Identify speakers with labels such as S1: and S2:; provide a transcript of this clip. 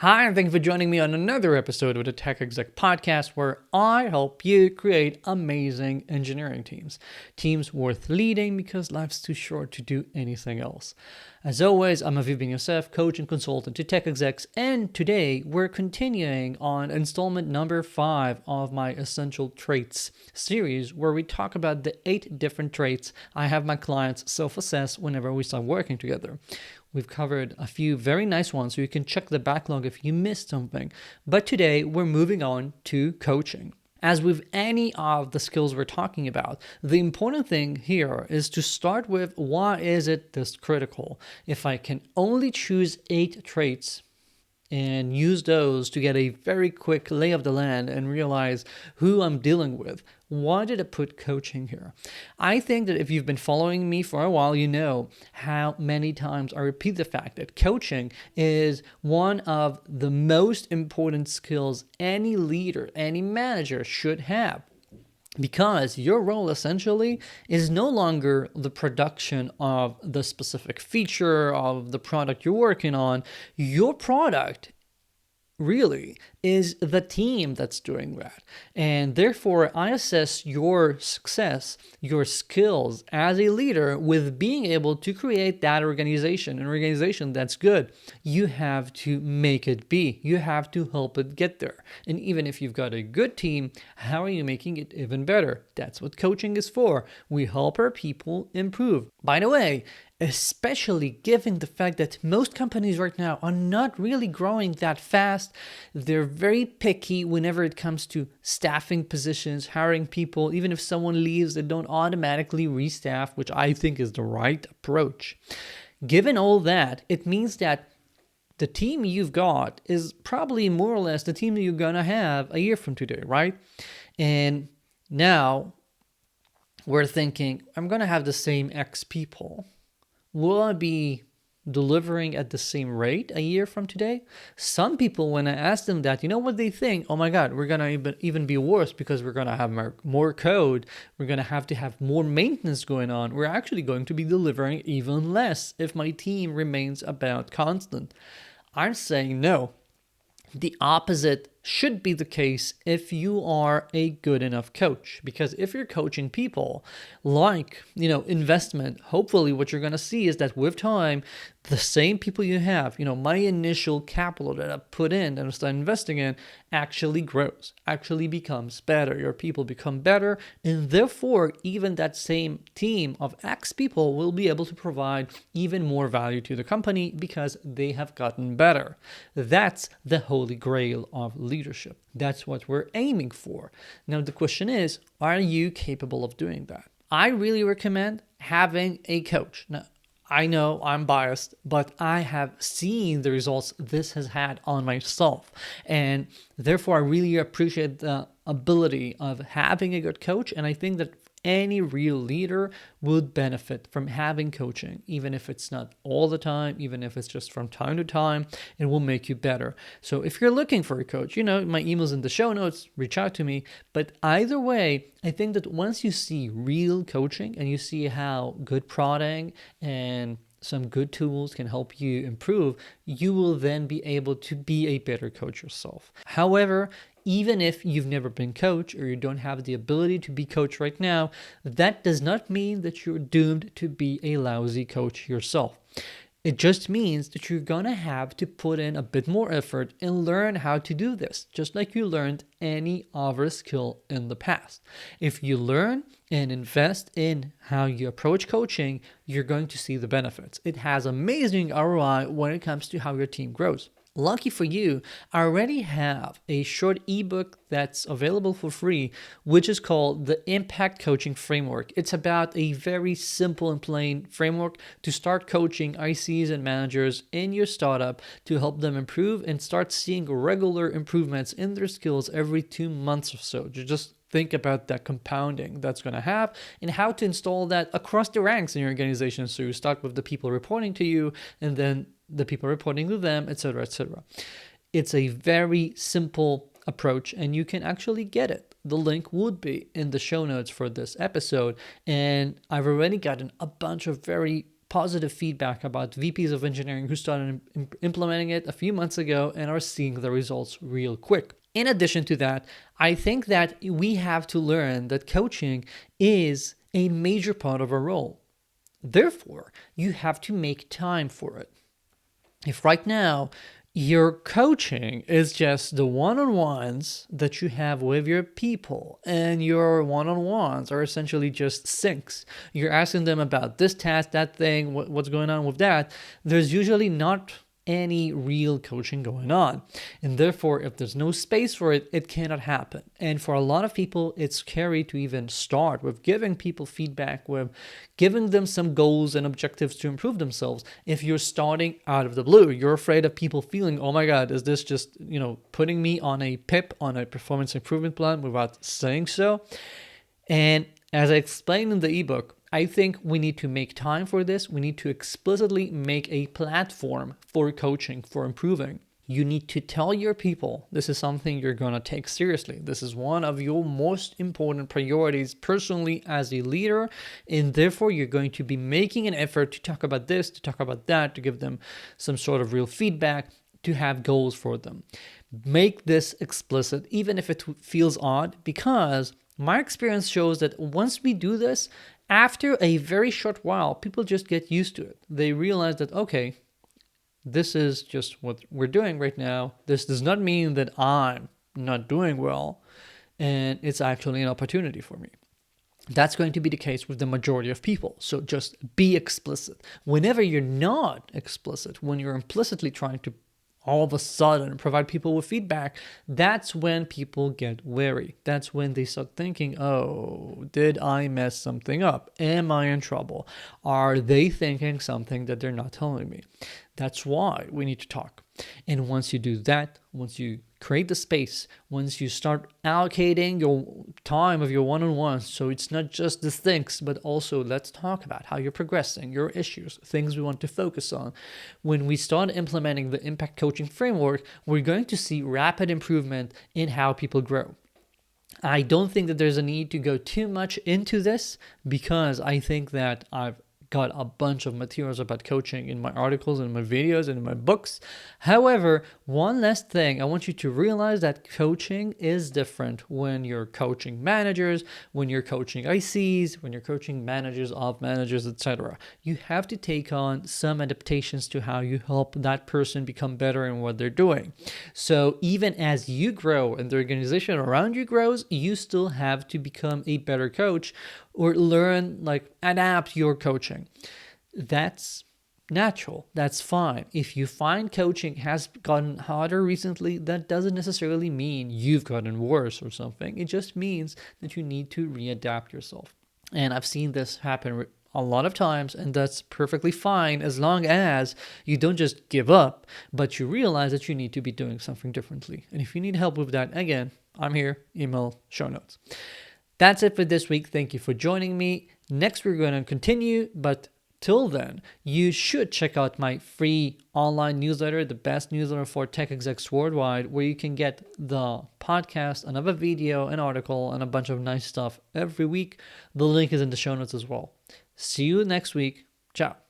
S1: Hi, and thank you for joining me on another episode of the Tech Exec Podcast, where I help you create amazing engineering teams. Teams worth leading because life's too short to do anything else. As always, I'm Aviv Ben-Yosef, coach and consultant to tech execs, and today we're continuing on installment number 5 of my Essential Traits series, where we talk about the 8 different traits I have my clients self-assess whenever we start working together. We've covered a few very nice ones, so you can check the backlog if you missed something. But today, we're moving on to coaching. As with any of the skills we're talking about, the important thing here is to start with why is it this critical? If I can only choose 8 traits and use those to get a very quick lay of the land and realize who I'm dealing with, why did I put coaching here? I think that if you've been following me for a while, you know how many times I repeat the fact that coaching is one of the most important skills any leader, any manager should have. Because your role essentially is no longer the production of the specific feature of the product you're working on. Your product really is the team that's doing that. And therefore, I assess your success, your skills as a leader with being able to create that organization, an organization that's good. You have to make it be. You have to help it get there. And even if you've got a good team, how are you making it even better? That's what coaching is for. We help our people improve. By the way, especially given the fact that most companies right now are not really growing that fast. They're very picky whenever it comes to staffing positions, hiring people. Even if someone leaves, they don't automatically restaff, which I think is the right approach. Given all that, it means that the team you've got is probably more or less the team that you're going to have a year from today, right? And now we're thinking, I'm going to have the same X people. Will I be delivering at the same rate a year from today? Some people, when I ask them that, you know what they think? Oh my God, we're going to even be worse because we're going to have more code. We're going to have more maintenance going on. We're actually going to be delivering even less if my team remains about constant. I'm saying no. The opposite should be the case if you are a good enough coach. Because if you're coaching people like, investment, hopefully what you're going to see is that with time, the same people you have, my initial capital that I put in and start investing in actually grows, actually becomes better. Your people become better. And therefore, even that same team of X people will be able to provide even more value to the company because they have gotten better. That's the holy grail of leadership. That's what we're aiming for. Now, the question is, are you capable of doing that? I really recommend having a coach. Now, I know I'm biased, but I have seen the results this has had on myself. And therefore, I really appreciate the ability of having a good coach. And I think that any real leader would benefit from having coaching, even if it's not all the time, even if it's just from time to time, it will make you better. So if you're looking for a coach, my email's in the show notes, reach out to me. But either way, I think that once you see real coaching and you see how good prodding and some good tools can help you improve, you will then be able to be a better coach yourself. However, even if you've never been coached or you don't have the ability to be coached right now, that does not mean that you're doomed to be a lousy coach yourself. It just means that you're going to have to put in a bit more effort and learn how to do this, just like you learned any other skill in the past. If you learn and invest in how you approach coaching, you're going to see the benefits. It has amazing ROI when it comes to how your team grows. Lucky for you, I already have a short ebook that's available for free, which is called the Impact Coaching Framework. It's about a very simple and plain framework to start coaching ICs and managers in your startup to help them improve and start seeing regular improvements in their skills every 2 months or so. Just think about that compounding that's going to have and how to install that across the ranks in your organization. So you start with the people reporting to you and then the people reporting to them, etc., etc. It's a very simple approach and you can actually get it. The link would be in the show notes for this episode. And I've already gotten a bunch of very positive feedback about VPs of engineering who started implementing it a few months ago and are seeing the results real quick. In addition to that, I think that we have to learn that coaching is a major part of our role. Therefore, you have to make time for it. If right now your coaching is just the one-on-ones that you have with your people, and your one-on-ones are essentially just syncs. You're asking them about this task, that thing, what's going on with that. There's usually not any real coaching going on. And therefore, if there's no space for it, it cannot happen. And for a lot of people, it's scary to even start with giving people feedback, with giving them some goals and objectives to improve themselves. If you're starting out of the blue, you're afraid of people feeling, oh my God, is this just, putting me on a PIP, on a performance improvement plan without saying so? And as I explained in the ebook, I think we need to make time for this. We need to explicitly make a platform for coaching, for improving. You need to tell your people this is something you're going to take seriously. This is one of your most important priorities personally as a leader. And therefore, you're going to be making an effort to talk about this, to talk about that, to give them some sort of real feedback, to have goals for them. Make this explicit, even if it feels odd, because my experience shows that once we do this, after a very short while, people just get used to it. They realize that, okay, this is just what we're doing right now. This does not mean that I'm not doing well, and it's actually an opportunity for me. That's going to be the case with the majority of people. So just be explicit. Whenever you're not explicit, when you're implicitly trying to all of a sudden provide people with feedback, that's when people get wary. That's when they start thinking, oh, did I mess something up? Am I in trouble? Are they thinking something that they're not telling me? That's why we need to talk. And once you do that, once you create the space, once you start allocating your time of your one-on-ones, so it's not just the things, but also let's talk about how you're progressing, your issues, things we want to focus on. When we start implementing the impact coaching framework, we're going to see rapid improvement in how people grow. I don't think that there's a need to go too much into this, because I think that I've got a bunch of materials about coaching in my articles and my videos and in my books. However, one last thing, I want you to realize that coaching is different when you're coaching managers, when you're coaching ICs, when you're coaching managers of managers, etc. You have to take on some adaptations to how you help that person become better in what they're doing. So even as you grow and the organization around you grows, you still have to become a better coach, or learn, adapt your coaching. That's natural. That's fine. If you find coaching has gotten harder recently, that doesn't necessarily mean you've gotten worse or something. It just means that you need to readapt yourself. And I've seen this happen a lot of times, and that's perfectly fine as long as you don't just give up, but you realize that you need to be doing something differently. And if you need help with that, again, I'm here, email, show notes. That's it for this week. Thank you for joining me. Next, we're going to continue, but till then, you should check out my free online newsletter, the best newsletter for tech execs worldwide, where you can get the podcast, another video, an article, and a bunch of nice stuff every week. The link is in the show notes as well. See you next week. Ciao.